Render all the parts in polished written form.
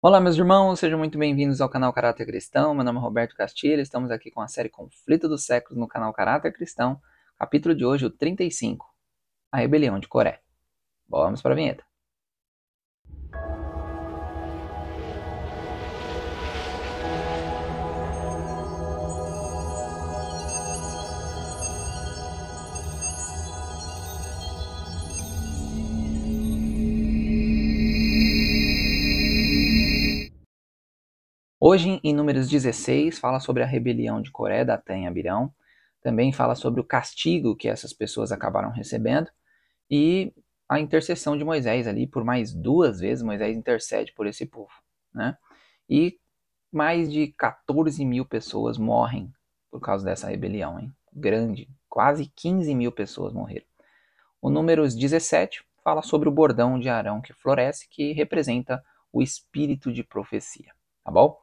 Olá, meus irmãos, sejam muito bem-vindos ao canal Caráter Cristão. Meu nome é Roberto Castilho, estamos aqui com a série Conflito dos Séculos no canal Caráter Cristão. Capítulo de hoje, o 35, a Rebelião de Coré. Vamos para a vinheta. Hoje, em Números 16, fala sobre a rebelião de Coré, Datã e Abirão. Também fala sobre o castigo que essas pessoas acabaram recebendo e a intercessão de Moisés ali por mais 2 vezes. Moisés intercede por esse povo, né? E mais de 14 mil pessoas morrem por causa dessa rebelião, hein? Grande, quase 15 mil pessoas morreram. O Números 17 fala sobre o bordão de Arão que floresce, que representa o espírito de profecia, tá bom?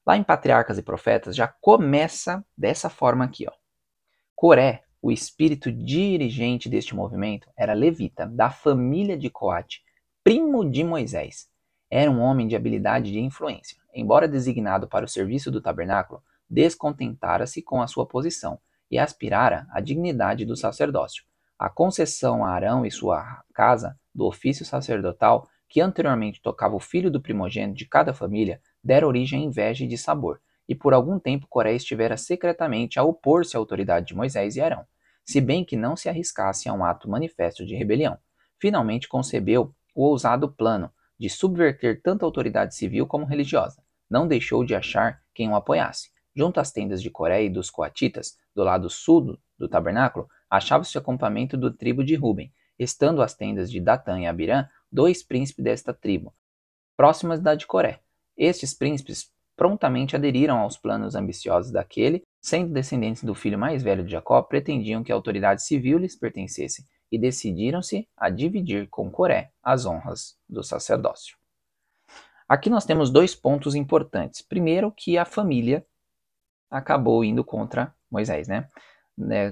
Lá em Patriarcas e Profetas já começa dessa forma aqui, ó. Coré, o espírito dirigente deste movimento, era levita, da família de Coate, primo de Moisés. Era um homem de habilidade e de influência. Embora designado para o serviço do tabernáculo, descontentara-se com a sua posição e aspirara à dignidade do sacerdócio. A concessão a Arão e sua casa do ofício sacerdotal, que anteriormente tocava o filho do primogênito de cada família, dera origem a inveja e dissabor, e por algum tempo Coré estivera secretamente a opor-se à autoridade de Moisés e Arão, se bem que não se arriscasse a um ato manifesto de rebelião. Finalmente concebeu o ousado plano de subverter tanto a autoridade civil como religiosa. Não deixou de achar quem o apoiasse. Junto às tendas de Coré e dos coatitas, do lado sul do tabernáculo, achava-se o acampamento do tribo de Ruben, estando as tendas de Datã e Abirã, 2 príncipes desta tribo, próximas da de Coré. Estes príncipes prontamente aderiram aos planos ambiciosos daquele, sendo descendentes do filho mais velho de Jacó, pretendiam que a autoridade civil lhes pertencesse e decidiram-se a dividir com Coré as honras do sacerdócio. Aqui nós temos 2 pontos importantes. Primeiro, que a família acabou indo contra Moisés, né?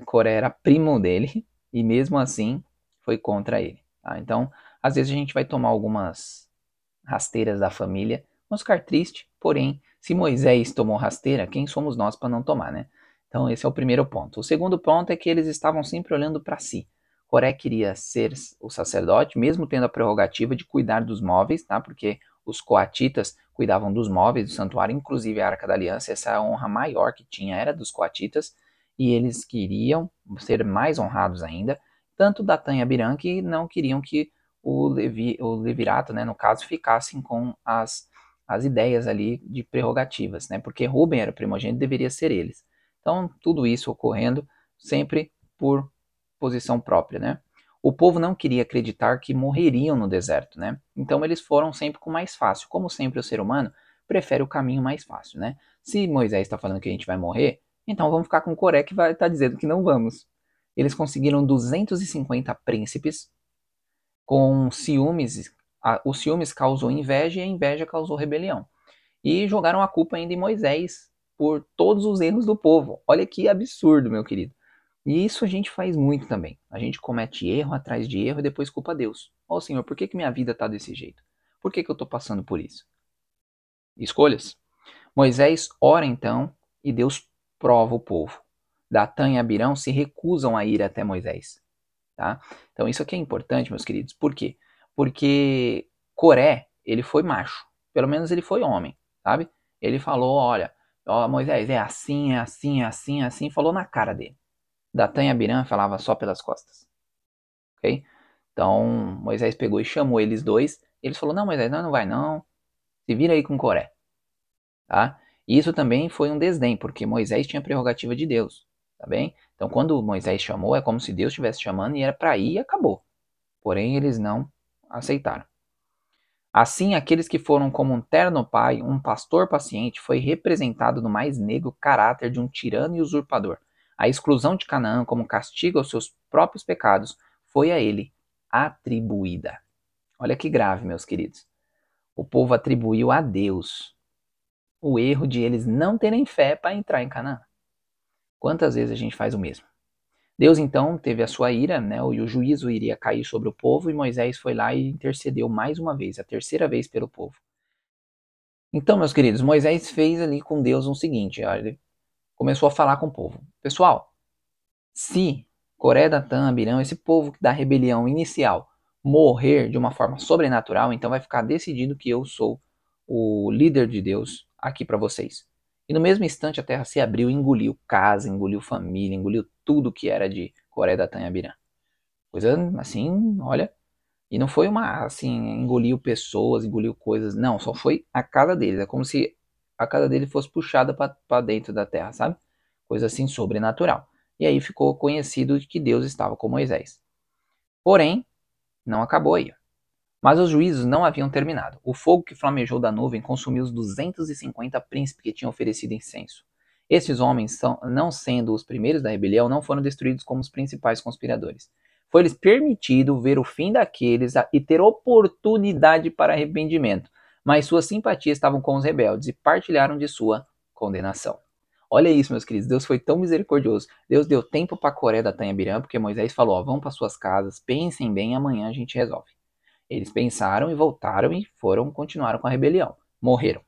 Coré era primo dele e mesmo assim foi contra ele. Tá? Então, às vezes a gente vai tomar algumas rasteiras da família, vamos ficar triste, porém, se Moisés tomou rasteira, quem somos nós para não tomar, né? Então esse é o primeiro ponto. O segundo ponto é que eles estavam sempre olhando para si. Coré queria ser o sacerdote, mesmo tendo a prerrogativa de cuidar dos móveis, tá? Porque os coatitas cuidavam dos móveis do santuário, inclusive a Arca da Aliança, essa honra maior que tinha era dos coatitas, e eles queriam ser mais honrados ainda, tanto Datã e Abirã que não queriam que o levirato, né, no caso, ficassem com as ideias ali de prerrogativas, né, porque Ruben era o primogênito, deveria ser eles. Então, tudo isso ocorrendo sempre por posição própria, né. O povo não queria acreditar que morreriam no deserto, né, então eles foram sempre com o mais fácil. Como sempre o ser humano prefere o caminho mais fácil, né. Se Moisés está falando que a gente vai morrer, então vamos ficar com Coré que vai estar dizendo que não vamos. Eles conseguiram 250 príncipes, com ciúmes, os ciúmes causou inveja e a inveja causou rebelião. E jogaram a culpa ainda em Moisés por todos os erros do povo. Olha que absurdo, meu querido. E isso a gente faz muito também. A gente comete erro atrás de erro e depois culpa Deus. Ó Senhor, por que minha vida está desse jeito? Por que eu estou passando por isso? Escolhas. Moisés ora então e Deus prova o povo. Datã e Abirão se recusam a ir até Moisés. Tá? Então isso aqui é importante, meus queridos. Por quê? Porque Coré, ele foi macho. Pelo menos ele foi homem, sabe? Ele falou, olha, ó, Moisés, é assim, é assim, é assim, é assim. Falou na cara dele. Datã e Abirã falava só pelas costas. Ok? Então Moisés pegou e chamou eles dois. Eles falaram, não, Moisés, não vai não. Se vira aí com Coré. Tá? E isso também foi um desdém, porque Moisés tinha a prerrogativa de Deus. Tá bem? Então quando Moisés chamou, é como se Deus estivesse chamando e era para ir e acabou. Porém, eles não aceitaram. Assim, aqueles que foram como um terno pai, um pastor paciente, foi representado no mais negro caráter de um tirano e usurpador. A exclusão de Canaã como castigo aos seus próprios pecados foi a ele atribuída. Olha que grave, meus queridos. O povo atribuiu a Deus o erro de eles não terem fé para entrar em Canaã. Quantas vezes a gente faz o mesmo? Deus então teve a sua ira, né, e o juízo iria cair sobre o povo, e Moisés foi lá e intercedeu mais uma vez, a terceira vez pelo povo. Então, meus queridos, Moisés fez ali com Deus o seguinte, ele começou a falar com o povo. Pessoal, se Coré, Datã, Abirão, esse povo da rebelião inicial, morrer de uma forma sobrenatural, então vai ficar decidido que eu sou o líder de Deus aqui para vocês. E no mesmo instante a terra se abriu e engoliu casa, engoliu família, engoliu tudo que era de Coré, Datã e Abirão. Coisa assim, olha. E não foi uma, assim, engoliu pessoas, engoliu coisas. Não, só foi a casa deles. É como se a casa dele fosse puxada para dentro da terra, sabe? Coisa assim sobrenatural. E aí ficou conhecido que Deus estava com Moisés. Porém, não acabou aí. Mas os juízos não haviam terminado. O fogo que flamejou da nuvem consumiu os 250 príncipes que tinham oferecido incenso. Esses homens, não sendo os primeiros da rebelião, não foram destruídos como os principais conspiradores. Foi-lhes permitido ver o fim daqueles e ter oportunidade para arrependimento, mas suas simpatias estavam com os rebeldes e partilharam de sua condenação. Olha isso, meus queridos, Deus foi tão misericordioso. Deus deu tempo para Coré, Datã e Abiram, porque Moisés falou, ó, vão para suas casas, pensem bem, amanhã a gente resolve. Eles pensaram e voltaram e continuaram com a rebelião. Morreram.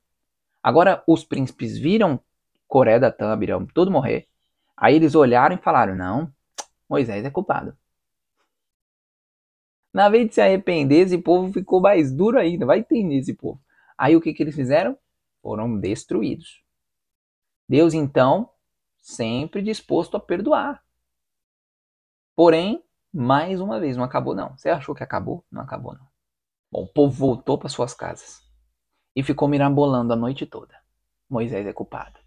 Agora os príncipes viram Coré, Datã, Abiram, tudo morrer. Aí eles olharam e falaram, não, Moisés é culpado. Na vez de se arrepender, esse povo ficou mais duro ainda. Vai entender esse povo. Aí o que eles fizeram? Foram destruídos. Deus, então, sempre disposto a perdoar. Porém, mais uma vez, não acabou não. Você achou que acabou? Não acabou não. Bom, o povo voltou para suas casas e ficou mirambolando a noite toda. Moisés é culpado.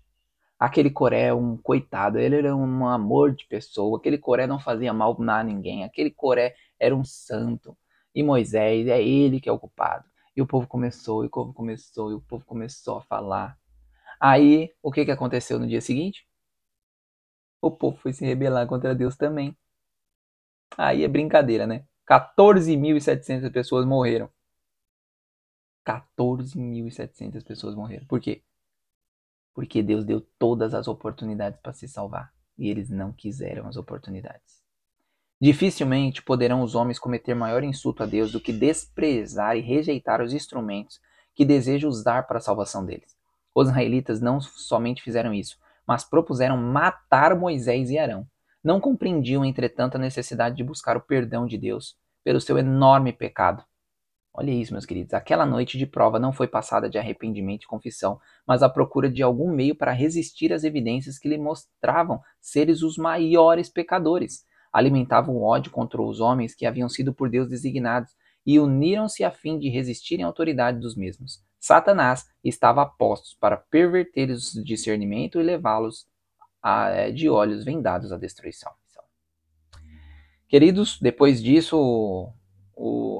Aquele Coré é um coitado, ele era um amor de pessoa, aquele Coré não fazia mal a ninguém, aquele Coré era um santo. E Moisés, é ele que é o culpado. E o povo começou, e o povo começou, e o povo começou a falar. Aí, o que aconteceu no dia seguinte? O povo foi se rebelar contra Deus também. Aí é brincadeira, né? 14.700 pessoas morreram. 14.700 pessoas morreram. Por quê? Porque Deus deu todas as oportunidades para se salvar e eles não quiseram as oportunidades. Dificilmente poderão os homens cometer maior insulto a Deus do que desprezar e rejeitar os instrumentos que deseja usar para a salvação deles. Os israelitas não somente fizeram isso, mas propuseram matar Moisés e Arão. Não compreendiam, entretanto, a necessidade de buscar o perdão de Deus pelo seu enorme pecado. Olha isso, meus queridos. Aquela noite de prova não foi passada de arrependimento e confissão, mas à procura de algum meio para resistir às evidências que lhe mostravam seres os maiores pecadores. Alimentavam o ódio contra os homens que haviam sido por Deus designados e uniram-se a fim de resistirem à autoridade dos mesmos. Satanás estava a postos para perverter o discernimento e levá-los de olhos vendados à destruição. Queridos, depois disso,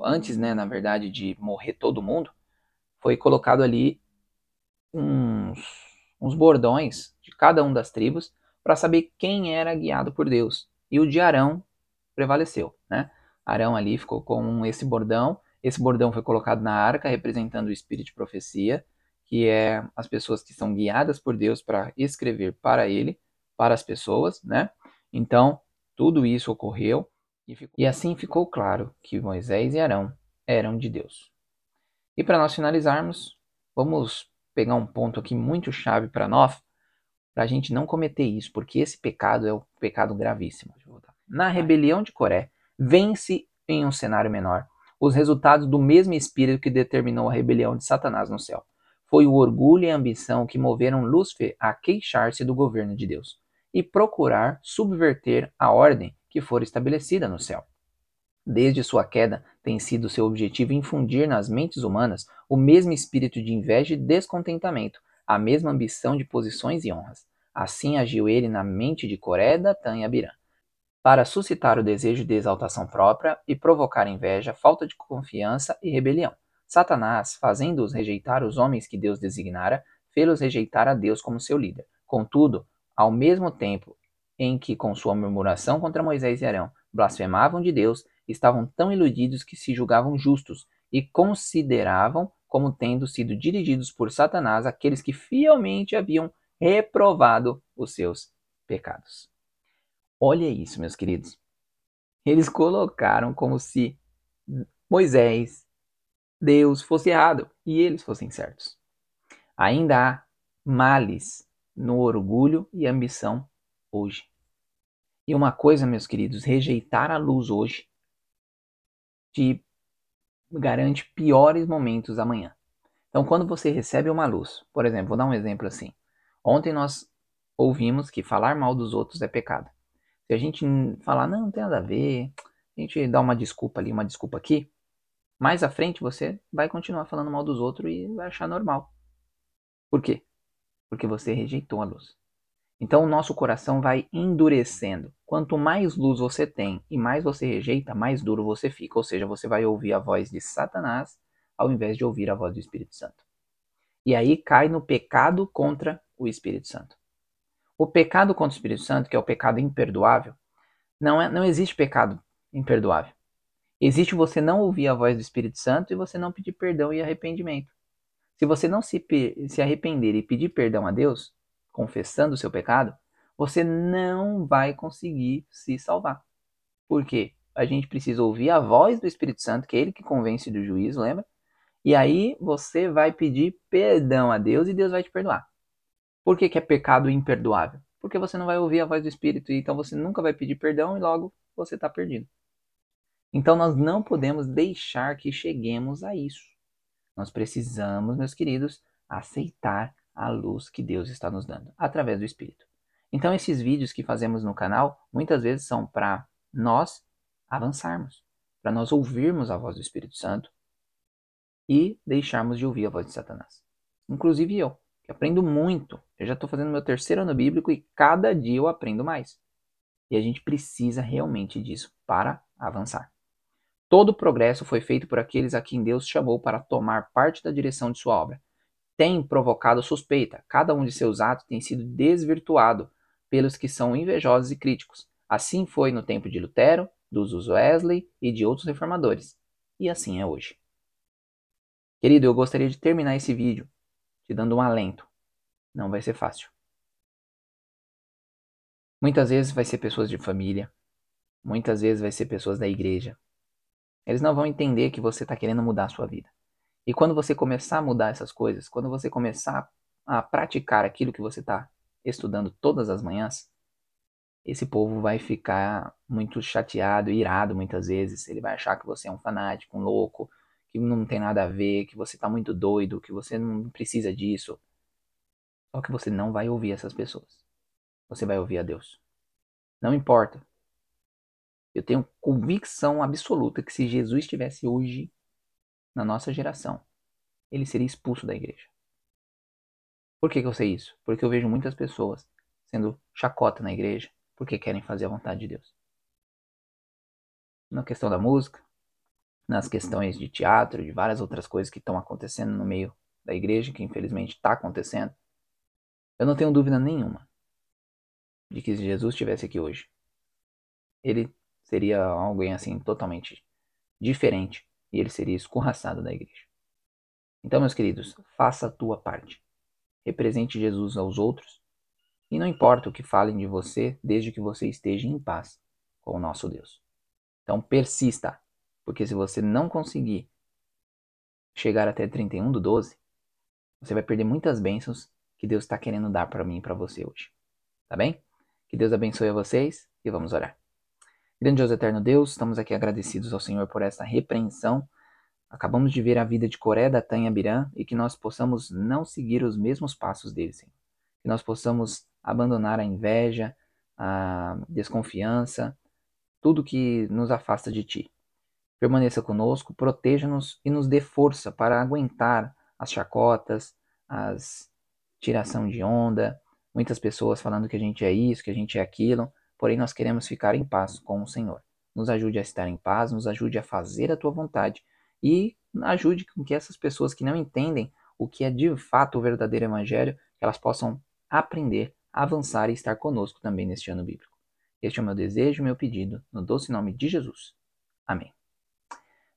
antes, né, na verdade, de morrer todo mundo, foi colocado ali uns, uns bordões de cada uma das tribos para saber quem era guiado por Deus. E o de Arão prevaleceu, né? Arão ali ficou com esse bordão. Esse bordão foi colocado na arca, representando o espírito de profecia, que é as pessoas que são guiadas por Deus para escrever para ele, para as pessoas, né? Então, tudo isso ocorreu e assim ficou claro que Moisés e Arão eram de Deus. E para nós finalizarmos, vamos pegar um ponto aqui muito chave para nós, para a gente não cometer isso, porque esse pecado é um pecado gravíssimo. Na rebelião de Coré, vence em um cenário menor os resultados do mesmo espírito que determinou a rebelião de Satanás no céu. Foi o orgulho e a ambição que moveram Lúcifer a queixar-se do governo de Deus e procurar subverter a ordem que fora estabelecida no céu. Desde sua queda, tem sido seu objetivo infundir nas mentes humanas o mesmo espírito de inveja e descontentamento, a mesma ambição de posições e honras. Assim agiu ele na mente de Coré, Datã e Abirã, para suscitar o desejo de exaltação própria e provocar inveja, falta de confiança e rebelião. Satanás, fazendo-os rejeitar os homens que Deus designara, fê-los rejeitar a Deus como seu líder. Contudo, ao mesmo tempo em que, com sua murmuração contra Moisés e Arão, blasfemavam de Deus, estavam tão iludidos que se julgavam justos e consideravam como tendo sido dirigidos por Satanás aqueles que fielmente haviam reprovado os seus pecados. Olha isso, meus queridos. Eles colocaram como se Moisés, Deus fosse errado e eles fossem certos. Ainda há males no orgulho e ambição hoje. E uma coisa, meus queridos, rejeitar a luz hoje te garante piores momentos amanhã. Então, quando você recebe uma luz, por exemplo, vou dar um exemplo assim. Ontem nós ouvimos que falar mal dos outros é pecado. Se a gente falar, não tem nada a ver, a gente dá uma desculpa ali, uma desculpa aqui, mais à frente você vai continuar falando mal dos outros e vai achar normal. Por quê? Porque você rejeitou a luz. Então o nosso coração vai endurecendo. Quanto mais luz você tem e mais você rejeita, mais duro você fica. Ou seja, você vai ouvir a voz de Satanás ao invés de ouvir a voz do Espírito Santo. E aí cai no pecado contra o Espírito Santo. O pecado contra o Espírito Santo, que é o pecado imperdoável, não existe pecado imperdoável. Existe você não ouvir a voz do Espírito Santo e você não pedir perdão e arrependimento. Se você não se arrepender e pedir perdão a Deus, confessando o seu pecado, você não vai conseguir se salvar. Por quê? A gente precisa ouvir a voz do Espírito Santo, que é ele que convence do juízo, lembra? E aí você vai pedir perdão a Deus e Deus vai te perdoar. Por que é pecado imperdoável? Porque você não vai ouvir a voz do Espírito, e então você nunca vai pedir perdão e logo você está perdido. Então nós não podemos deixar que cheguemos a isso. Nós precisamos, meus queridos, aceitar a luz que Deus está nos dando, através do Espírito. Então esses vídeos que fazemos no canal, muitas vezes são para nós avançarmos, para nós ouvirmos a voz do Espírito Santo e deixarmos de ouvir a voz de Satanás. Inclusive eu, que aprendo muito. Eu já estou fazendo meu 3º ano bíblico e cada dia eu aprendo mais. E a gente precisa realmente disso para avançar. Todo o progresso foi feito por aqueles a quem Deus chamou para tomar parte da direção de sua obra. Tem provocado suspeita. Cada um de seus atos tem sido desvirtuado pelos que são invejosos e críticos. Assim foi no tempo de Lutero, dos Wesley e de outros reformadores. E assim é hoje. Querido, eu gostaria de terminar esse vídeo te dando um alento. Não vai ser fácil. Muitas vezes vai ser pessoas de família. Muitas vezes vai ser pessoas da igreja. Eles não vão entender que você está querendo mudar a sua vida. E quando você começar a mudar essas coisas, quando você começar a praticar aquilo que você está estudando todas as manhãs, esse povo vai ficar muito chateado, irado muitas vezes. Ele vai achar que você é um fanático, um louco, que não tem nada a ver, que você está muito doido, que você não precisa disso. Só que você não vai ouvir essas pessoas. Você vai ouvir a Deus. Não importa. Eu tenho convicção absoluta que se Jesus estivesse hoje na nossa geração, ele seria expulso da igreja. Por que eu sei isso? Porque eu vejo muitas pessoas sendo chacota na igreja porque querem fazer a vontade de Deus. Na questão da música, nas questões de teatro, de várias outras coisas que estão acontecendo no meio da igreja, que infelizmente está acontecendo, eu não tenho dúvida nenhuma de que se Jesus estivesse aqui hoje, ele seria alguém assim totalmente diferente e ele seria escorraçado da igreja. Então, meus queridos, faça a tua parte. Represente Jesus aos outros e não importa o que falem de você, desde que você esteja em paz com o nosso Deus. Então, persista, porque se você não conseguir chegar até 31/12, você vai perder muitas bênçãos que Deus está querendo dar para mim e para você hoje. Tá bem? Que Deus abençoe a vocês e vamos orar. Grandioso eterno Deus, estamos aqui agradecidos ao Senhor por essa repreensão. Acabamos de ver a vida de Coré, Datã e Abirã e que nós possamos não seguir os mesmos passos deles, Senhor. Que nós possamos abandonar a inveja, a desconfiança, tudo que nos afasta de Ti. Permaneça conosco, proteja-nos e nos dê força para aguentar as chacotas, as tiração de onda, muitas pessoas falando que a gente é isso, que a gente é aquilo, porém nós queremos ficar em paz com o Senhor. Nos ajude a estar em paz, nos ajude a fazer a Tua vontade e ajude com que essas pessoas que não entendem o que é de fato o verdadeiro Evangelho, elas possam aprender, avançar e estar conosco também neste ano bíblico. Este é o meu desejo e meu pedido, no doce nome de Jesus. Amém.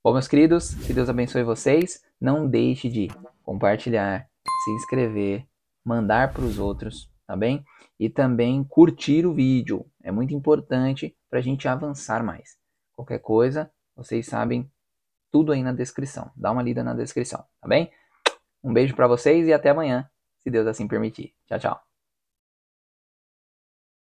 Bom, meus queridos, que Deus abençoe vocês. Não deixe de compartilhar, se inscrever, mandar para os outros, tá bem? E também curtir o vídeo. É muito importante para a gente avançar mais. Qualquer coisa, vocês sabem tudo aí na descrição. Dá uma lida na descrição, tá bem? Um beijo para vocês e até amanhã, se Deus assim permitir. Tchau, tchau.